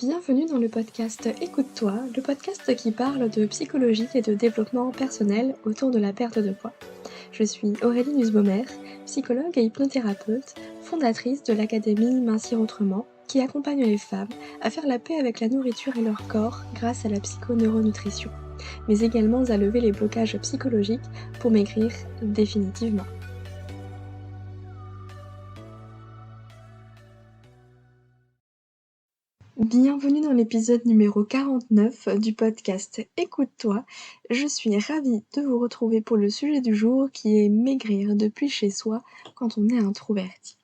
Bienvenue dans le podcast Écoute-toi, le podcast qui parle de psychologie et de développement personnel autour de la perte de poids. Je suis Aurélie Nussbaumer, psychologue et hypnothérapeute, fondatrice de l'académie Mincir Autrement, qui accompagne les femmes à faire la paix avec la nourriture et leur corps grâce à la psychoneuronutrition, mais également à lever les blocages psychologiques pour maigrir définitivement. Bienvenue dans l'épisode numéro 49 du podcast Écoute-toi. Je suis ravie de vous retrouver pour le sujet du jour qui est maigrir depuis chez soi quand on est introverti.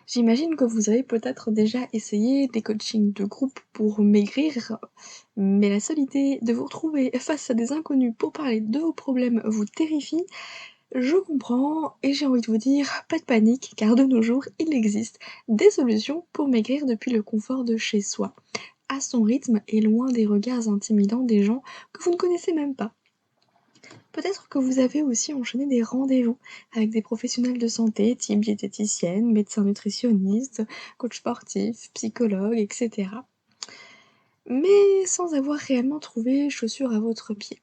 J'imagine que vous avez peut-être déjà essayé des coachings de groupe pour maigrir, mais la seule idée de vous retrouver face à des inconnus pour parler de vos problèmes vous terrifie. Je comprends et j'ai envie de vous dire, pas de panique, car de nos jours, il existe des solutions pour maigrir depuis le confort de chez soi, à son rythme et loin des regards intimidants des gens que vous ne connaissez même pas. Peut-être que vous avez aussi enchaîné des rendez-vous avec des professionnels de santé, type diététicienne, médecin nutritionniste, coach sportif, psychologue, etc. Mais sans avoir réellement trouvé chaussure à votre pied.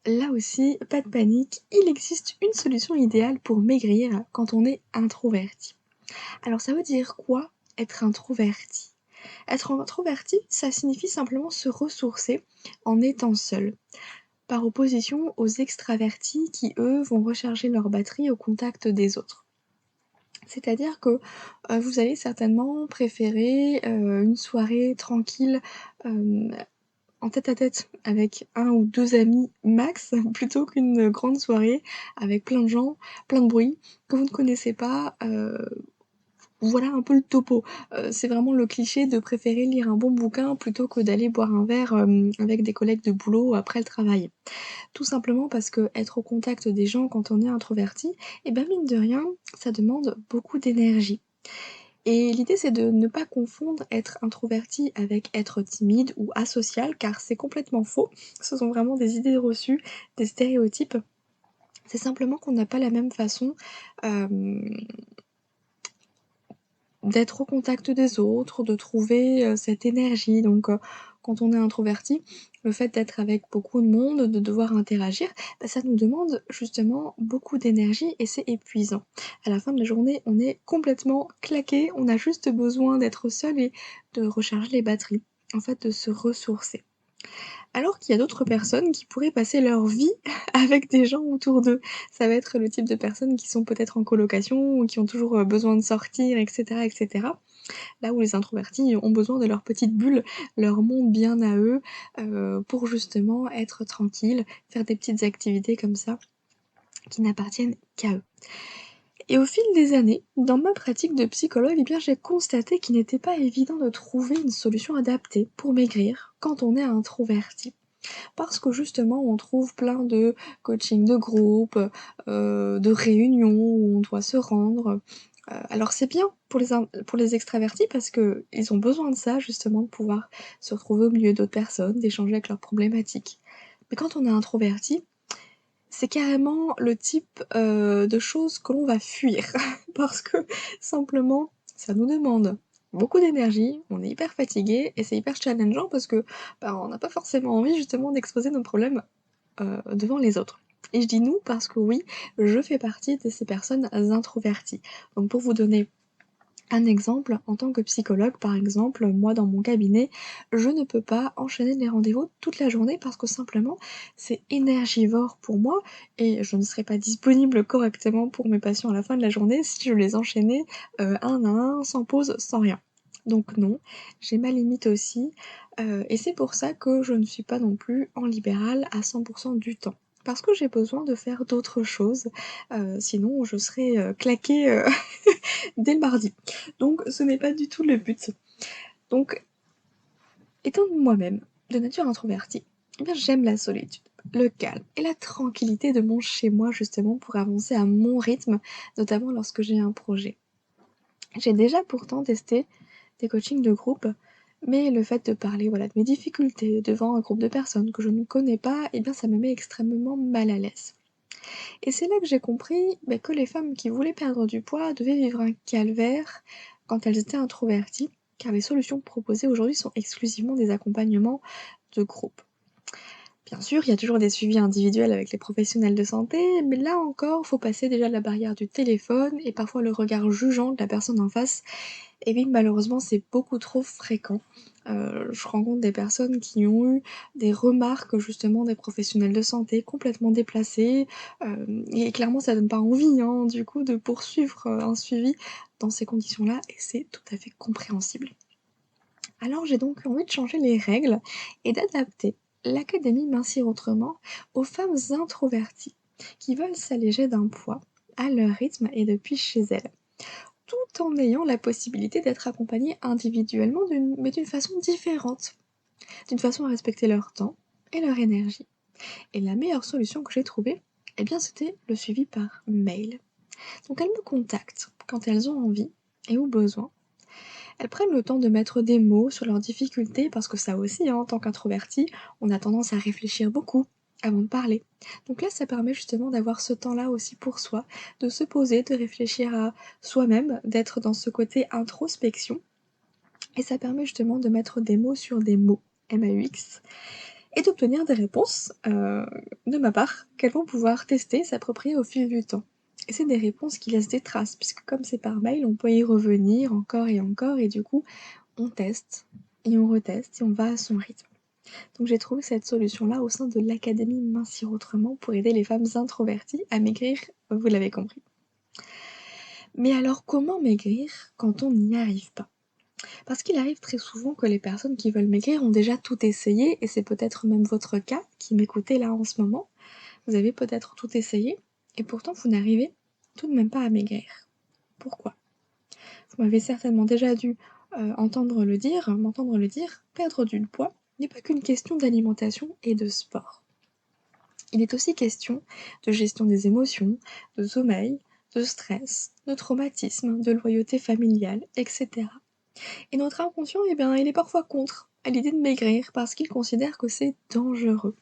Là aussi, pas de panique, il existe une solution idéale pour maigrir quand on est introverti. Alors ça veut dire quoi être introverti? Être introverti, ça signifie simplement se ressourcer en étant seul, par opposition aux extravertis qui, eux, vont recharger leur batterie au contact des autres. C'est-à-dire que vous allez certainement préférer une soirée tranquille en tête-à-tête avec un ou deux amis max, plutôt qu'une grande soirée avec plein de gens, plein de bruit, que vous ne connaissez pas. Voilà un peu le topo. C'est vraiment le cliché de préférer lire un bon bouquin plutôt que d'aller boire un verre avec des collègues de boulot après le travail. Tout simplement parce que être au contact des gens quand on est introverti, et ben mine de rien, ça demande beaucoup d'énergie. Et l'idée, c'est de ne pas confondre être introverti avec être timide ou asocial, car c'est complètement faux. Ce sont vraiment des idées reçues, des stéréotypes. C'est simplement qu'on n'a pas la même façon d'être au contact des autres, de trouver cette énergie. Donc, quand on est introverti, le fait d'être avec beaucoup de monde, de devoir interagir, bah, ça nous demande justement beaucoup d'énergie et c'est épuisant. À la fin de la journée, on est complètement claqué, on a juste besoin d'être seul et de recharger les batteries, en fait, de se ressourcer. Alors qu'il y a d'autres personnes qui pourraient passer leur vie avec des gens autour d'eux. Ça va être le type de personnes qui sont peut-être en colocation ou qui ont toujours, besoin de sortir et cetera et cetera. Là où les introvertis ont besoin de leur petite bulle, leur monde bien à eux, pour justement être tranquilles, faire des petites activités comme ça qui n'appartiennent qu'à eux. Et au fil des années, dans ma pratique de psychologue, eh bien, j'ai constaté qu'il n'était pas évident de trouver une solution adaptée pour maigrir quand on est introverti. Parce que justement, on trouve plein de coaching de groupe, de réunions où on doit se rendre. Alors c'est bien pour les extravertis parce qu'ils ont besoin de ça justement, de pouvoir se retrouver au milieu d'autres personnes, d'échanger avec leurs problématiques. Mais quand on est introverti, c'est carrément le type, de choses que l'on va fuir parce que simplement, ça nous demande beaucoup d'énergie, on est hyper fatigué et c'est hyper challengeant parce que, bah, on n'a pas forcément envie justement d'exposer nos problèmes, devant les autres. Et je dis «nous» parce que oui, je fais partie de ces personnes introverties. Donc pour vous donner un exemple, en tant que psychologue, par exemple, moi dans mon cabinet, je ne peux pas enchaîner les rendez-vous toute la journée parce que simplement c'est énergivore pour moi et je ne serais pas disponible correctement pour mes patients à la fin de la journée si je les enchaînais, un à un, sans pause, sans rien. Donc non, j'ai ma limite aussi, et c'est pour ça que je ne suis pas non plus en libéral à 100 du temps. Parce que j'ai besoin de faire d'autres choses, sinon je serais, claquée, dès le mardi. Donc ce n'est pas du tout le but. Donc, étant moi-même de nature introvertie, eh bien j'aime la solitude, le calme et la tranquillité de mon chez moi justement pour avancer à mon rythme, notamment lorsque j'ai un projet. J'ai déjà pourtant testé des coachings de groupe, mais le fait de parler voilà, de mes difficultés devant un groupe de personnes que je ne connais pas, eh bien ça me met extrêmement mal à l'aise. Et c'est là que j'ai compris que les femmes qui voulaient perdre du poids devaient vivre un calvaire quand elles étaient introverties, car les solutions proposées aujourd'hui sont exclusivement des accompagnements de groupe. Bien sûr, il y a toujours des suivis individuels avec les professionnels de santé, mais là encore, faut passer déjà la barrière du téléphone et parfois le regard jugeant de la personne en face. Et oui, malheureusement, c'est beaucoup trop fréquent. Je rencontre des personnes qui ont eu des remarques justement des professionnels de santé complètement déplacées, et clairement ça donne pas envie, hein, du coup de poursuivre, un suivi dans ces conditions-là et c'est tout à fait compréhensible. Alors j'ai donc envie de changer les règles et d'adapter l'académie Mincir Autrement aux femmes introverties qui veulent s'alléger d'un poids à leur rythme et depuis chez elles, tout en ayant la possibilité d'être accompagnées individuellement mais d'une façon différente, d'une façon à respecter leur temps et leur énergie. Et la meilleure solution que j'ai trouvée, eh bien c'était le suivi par mail. Donc elles me contactent quand elles ont envie et ou besoin. Elles prennent le temps de mettre des mots sur leurs difficultés parce que ça aussi, hein, en tant qu'introverti, on a tendance à réfléchir beaucoup avant de parler. Donc là, ça permet justement d'avoir ce temps-là aussi pour soi, de se poser, de réfléchir à soi-même, d'être dans ce côté introspection. Et ça permet justement de mettre des mots sur des mots, MAUX, et d'obtenir des réponses de ma part qu'elles vont pouvoir tester, s'approprier au fil du temps. Et c'est des réponses qui laissent des traces, puisque comme c'est par mail, on peut y revenir encore, et du coup, on teste, et on reteste, et on va à son rythme. Donc j'ai trouvé cette solution-là au sein de l'Académie Mincir Autrement pour aider les femmes introverties à maigrir, vous l'avez compris. Mais alors comment maigrir quand on n'y arrive pas? Parce qu'il arrive très souvent que les personnes qui veulent maigrir ont déjà tout essayé, et c'est peut-être même votre cas qui m'écoutez là en ce moment. Vous avez peut-être tout essayé, et pourtant vous n'arrivez tout de même pas à maigrir. Pourquoi? Vous m'avez certainement déjà dû m'entendre le dire, perdre du poids n'est pas qu'une question d'alimentation et de sport. Il est aussi question de gestion des émotions, de sommeil, de stress, de traumatisme, de loyauté familiale, etc. Et notre inconscient, eh bien, il est parfois contre à l'idée de maigrir parce qu'il considère que c'est dangereux.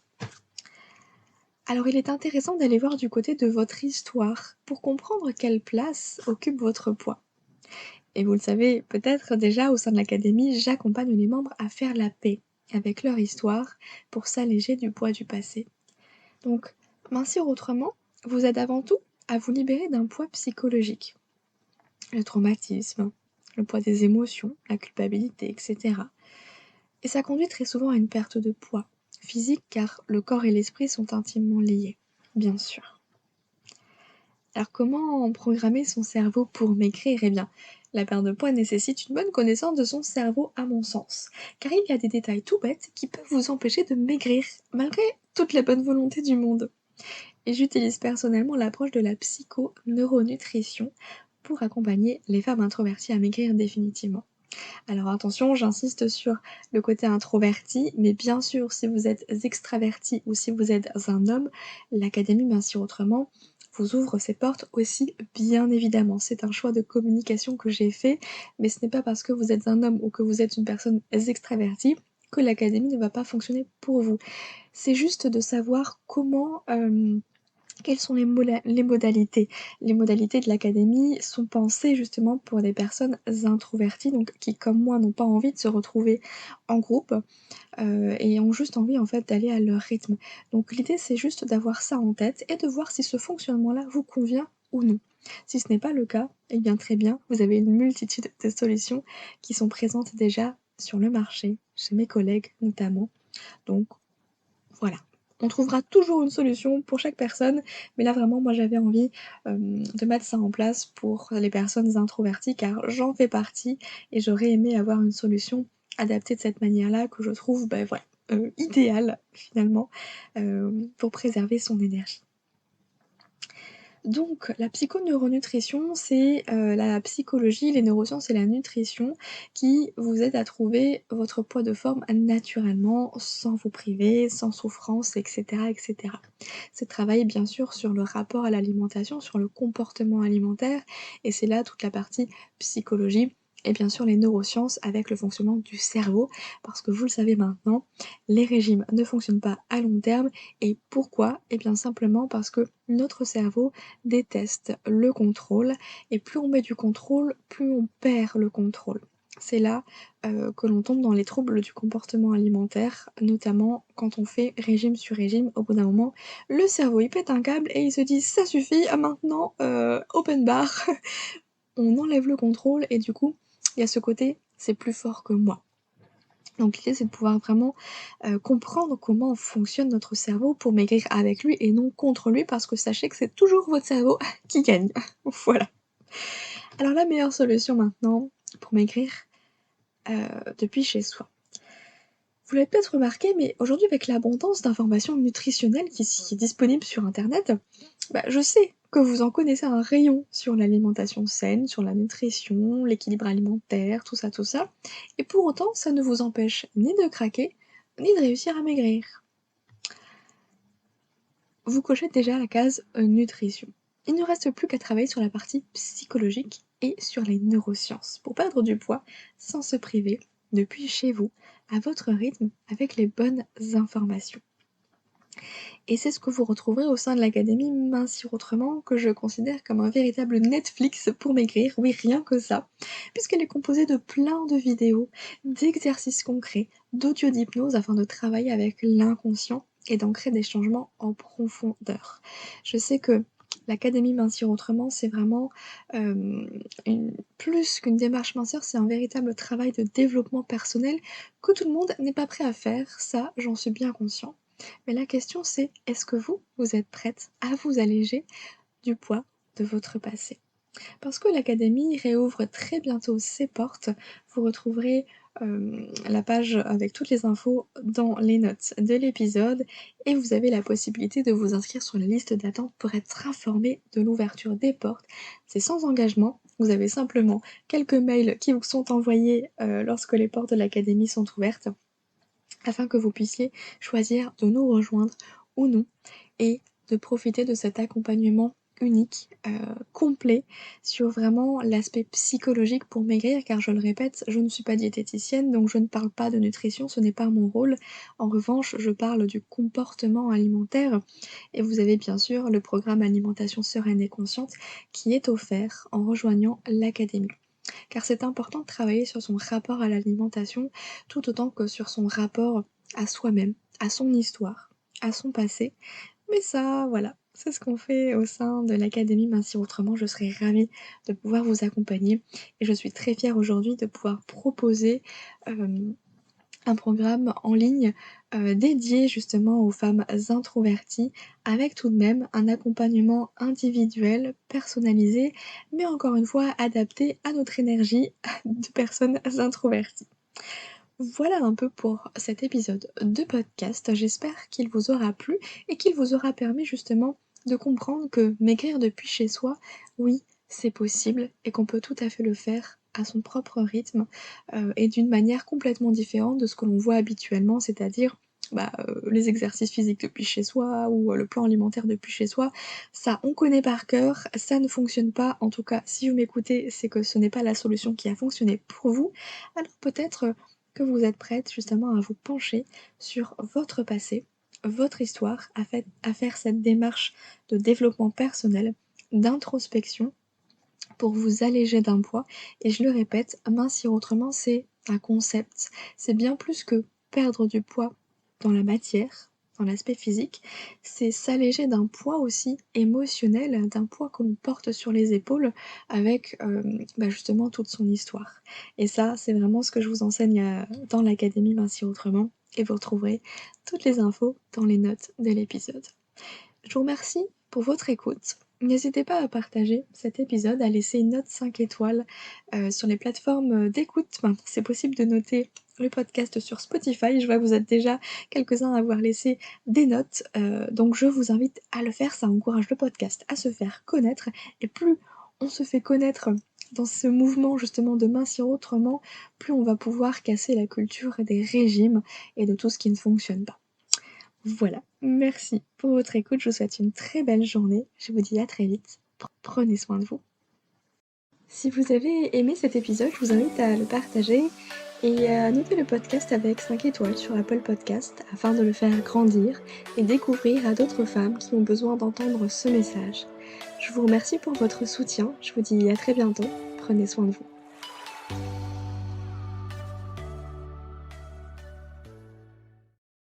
Alors il est intéressant d'aller voir du côté de votre histoire pour comprendre quelle place occupe votre poids. Et vous le savez peut-être déjà, au sein de l'académie, j'accompagne les membres à faire la paix avec leur histoire pour s'alléger du poids du passé. Donc, Mincir Autrement vous aide avant tout à vous libérer d'un poids psychologique. Le traumatisme, le poids des émotions, la culpabilité, etc. Et ça conduit très souvent à une perte de poids physique car le corps et l'esprit sont intimement liés, bien sûr. Alors comment programmer son cerveau pour maigrir? Eh bien, la perte de poids nécessite une bonne connaissance de son cerveau à mon sens, car il y a des détails tout bêtes qui peuvent vous empêcher de maigrir, malgré toute la bonne volonté du monde. Et j'utilise personnellement l'approche de la psychoneuronutrition pour accompagner les femmes introverties à maigrir définitivement. Alors attention, j'insiste sur le côté introverti, mais bien sûr, si vous êtes extraverti ou si vous êtes un homme, l'Académie Mincir Autrement vous ouvre ses portes aussi, bien évidemment. C'est un choix de communication que j'ai fait, mais ce n'est pas parce que vous êtes un homme ou que vous êtes une personne extravertie que l'Académie ne va pas fonctionner pour vous. C'est juste de savoir comment quelles sont les modalités? Les modalités de l'académie sont pensées justement pour des personnes introverties, donc qui, comme moi, n'ont pas envie de se retrouver en groupe, et ont juste envie en fait d'aller à leur rythme. Donc l'idée, c'est juste d'avoir ça en tête et de voir si ce fonctionnement-là vous convient ou non. Si ce n'est pas le cas, eh bien très bien, vous avez une multitude de solutions qui sont présentes déjà sur le marché, chez mes collègues notamment. Donc voilà. On trouvera toujours une solution pour chaque personne, mais là vraiment moi j'avais envie, de mettre ça en place pour les personnes introverties car j'en fais partie et j'aurais aimé avoir une solution adaptée de cette manière-là que je trouve, voilà, idéale finalement, pour préserver son énergie. Donc la psychoneuronutrition, c'est, la psychologie, les neurosciences et la nutrition qui vous aident à trouver votre poids de forme naturellement, sans vous priver, sans souffrance et cetera et cetera. C'est travailler bien sûr sur le rapport à l'alimentation, sur le comportement alimentaire et c'est là toute la partie psychologie et bien sûr les neurosciences avec le fonctionnement du cerveau parce que vous le savez maintenant, les régimes ne fonctionnent pas à long terme et pourquoi? Eh bien simplement parce que notre cerveau déteste le contrôle et plus on met du contrôle, plus on perd le contrôle. c'est là, que l'on tombe dans les troubles du comportement alimentaire, notamment quand on fait régime sur régime. Au bout d'un moment, le cerveau, il pète un câble et il se dit: «Ça suffit, maintenant, open bar». On enlève le contrôle et du coup, il y a ce côté: «C'est plus fort que moi». Donc l'idée, c'est de pouvoir vraiment, comprendre comment fonctionne notre cerveau pour maigrir avec lui et non contre lui, parce que sachez que c'est toujours votre cerveau qui gagne. Voilà. Alors la meilleure solution maintenant pour maigrir, depuis chez soi. Vous l'avez peut-être remarqué, mais aujourd'hui avec l'abondance d'informations nutritionnelles qui est disponible sur internet, bah, je sais que vous en connaissez un rayon sur l'alimentation saine, sur la nutrition, l'équilibre alimentaire, tout ça, et pour autant ça ne vous empêche ni de craquer, ni de réussir à maigrir. Vous cochez déjà la case, nutrition. Il ne reste plus qu'à travailler sur la partie psychologique et sur les neurosciences pour perdre du poids sans se priver, depuis chez vous, à votre rythme, avec les bonnes informations. Et c'est ce que vous retrouverez au sein de l'académie Mincir Autrement, que je considère comme un véritable Netflix pour maigrir, oui rien que ça, puisqu'elle est composée de plein de vidéos, d'exercices concrets, d'audios d'hypnose afin de travailler avec l'inconscient et d'ancrer des changements en profondeur. Je sais que l'académie Mincir Autrement, c'est vraiment plus qu'une démarche minceur, c'est un véritable travail de développement personnel que tout le monde n'est pas prêt à faire, ça j'en suis bien conscient. Mais la question c'est, est-ce que vous êtes prête à vous alléger du poids de votre passé? Parce que l'académie réouvre très bientôt ses portes. Vous retrouverez, la page avec toutes les infos dans les notes de l'épisode et vous avez la possibilité de vous inscrire sur la liste d'attente pour être informé de l'ouverture des portes. C'est sans engagement, vous avez simplement quelques mails qui vous sont envoyés, lorsque les portes de l'académie sont ouvertes, afin que vous puissiez choisir de nous rejoindre ou non et de profiter de cet accompagnement unique, complet sur vraiment l'aspect psychologique pour maigrir, car je le répète, je ne suis pas diététicienne, donc je ne parle pas de nutrition, ce n'est pas mon rôle. En revanche, je parle du comportement alimentaire et vous avez bien sûr le programme Alimentation sereine et consciente qui est offert en rejoignant l'académie. Car c'est important de travailler sur son rapport à l'alimentation, tout autant que sur son rapport à soi-même, à son histoire, à son passé. Mais ça, voilà, c'est ce qu'on fait au sein de l'académie Mincir Autrement. Je serais ravie de pouvoir vous accompagner et je suis très fière aujourd'hui de pouvoir proposer, un programme en ligne, dédié justement aux femmes introverties, avec tout de même un accompagnement individuel, personnalisé, mais encore une fois adapté à notre énergie de personnes introverties. Voilà un peu pour cet épisode de podcast. J'espère qu'il vous aura plu et qu'il vous aura permis justement de comprendre que maigrir depuis chez soi, oui, c'est possible et qu'on peut tout à fait le faire à son propre rythme, et d'une manière complètement différente de ce que l'on voit habituellement, c'est-à-dire, les exercices physiques depuis chez soi ou, le plan alimentaire depuis chez soi. Ça, on connaît par cœur, ça ne fonctionne pas. En tout cas, si vous m'écoutez, c'est que ce n'est pas la solution qui a fonctionné pour vous. Alors peut-être, que vous êtes prête justement à vous pencher sur votre passé, votre histoire, à faire cette démarche de développement personnel, d'introspection pour vous alléger d'un poids. Et je le répète, mincir autrement, c'est un concept. C'est bien plus que perdre du poids dans la matière, dans l'aspect physique, c'est s'alléger d'un poids aussi émotionnel, d'un poids que l'on porte sur les épaules avec justement toute son histoire. Et ça, c'est vraiment ce que je vous enseigne dans l'académie Mincir Autrement. Et vous retrouverez toutes les infos dans les notes de l'épisode. Je vous remercie pour votre écoute. N'hésitez pas à partager cet épisode, à laisser une note 5 étoiles sur les plateformes d'écoute. Maintenant, c'est possible de noter le podcast sur Spotify. Je vois que vous êtes déjà quelques-uns à avoir laissé des notes. Donc je vous invite à le faire. Ça encourage le podcast à se faire connaître. Et plus on se fait connaître dans ce mouvement justement de mincir autrement, plus on va pouvoir casser la culture des régimes et de tout ce qui ne fonctionne pas. Voilà, merci pour votre écoute, je vous souhaite une très belle journée, je vous dis à très vite, prenez soin de vous. Si vous avez aimé cet épisode, je vous invite à le partager et à noter le podcast avec 5 étoiles sur Apple Podcast afin de le faire grandir et découvrir à d'autres femmes qui ont besoin d'entendre ce message. Je vous remercie pour votre soutien, je vous dis à très bientôt, prenez soin de vous.